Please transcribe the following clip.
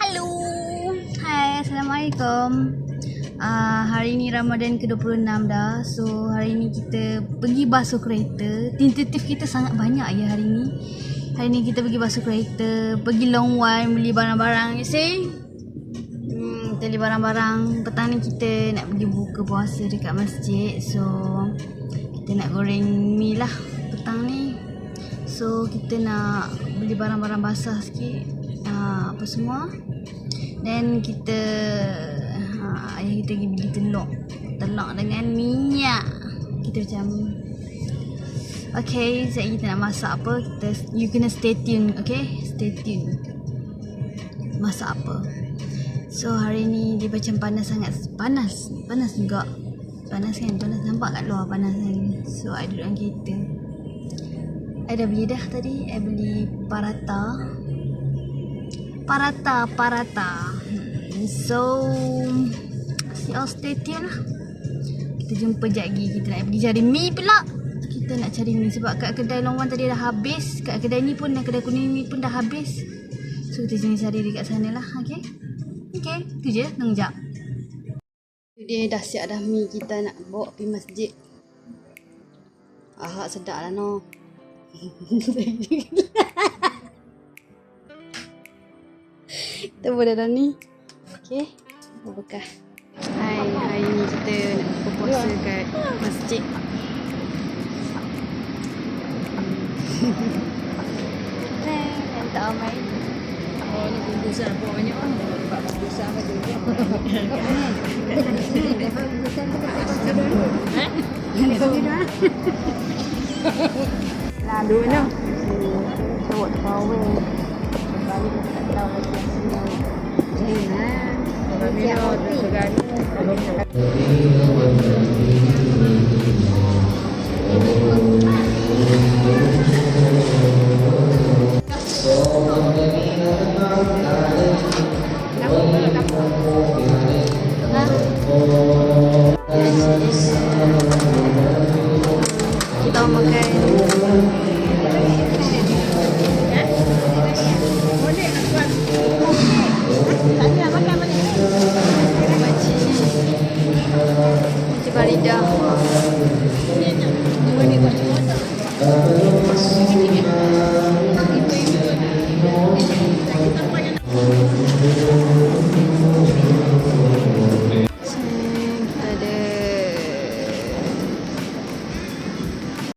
Halo. Hai, Assalamualaikum. Hari ni Ramadan ke-26 dah. So, hari ni kita pergi basuh kereta. Tentatif kita sangat banyak ya hari ni. Hari ni kita pergi basuh kereta, pergi long one, beli barang-barang. You see? Kita beli barang-barang. Petang ni kita nak pergi buka puasa dekat masjid. So, kita nak goreng mi lah petang ni. So, kita nak beli barang-barang basah sikit. Apa semua. Dan kita ayah kita pergi beli telur dengan minyak. Kita macam okay, sekejap kita nak masak apa. You kena stay tune. Okay, stay tune. Masak apa. So hari ni dia macam panas sangat. Panas juga. Panas kan, panas nampak kat luar panas kan. So I duduk dalam kereta. I dah beli dah tadi. I beli parata. So stay tune lah. Kita jumpa sekejap lagi. Kita nak pergi cari mi pula. Kita nak cari mi sebab kat kedai Long Wan tadi dah habis. Kat kedai ni pun, kedai kuning ni pun dah habis. So kita cari dekat sana lah. Okay, tu je. Tunggu sekejap. Dia dah siap dah mi. Kita nak bawa pergi masjid. Sedap lah no. Kita boleh dah ni. Okay, berbekas. Hai, hari ni kita nak berpuasa kat masjid. Dan tak ramai. Oh, ni pun besar pun banyak orang. Besar kan tu. Lalu ni. Cowok power. Balik tak tahu lagi. Minum tersegan. Kita makan Farida. Ini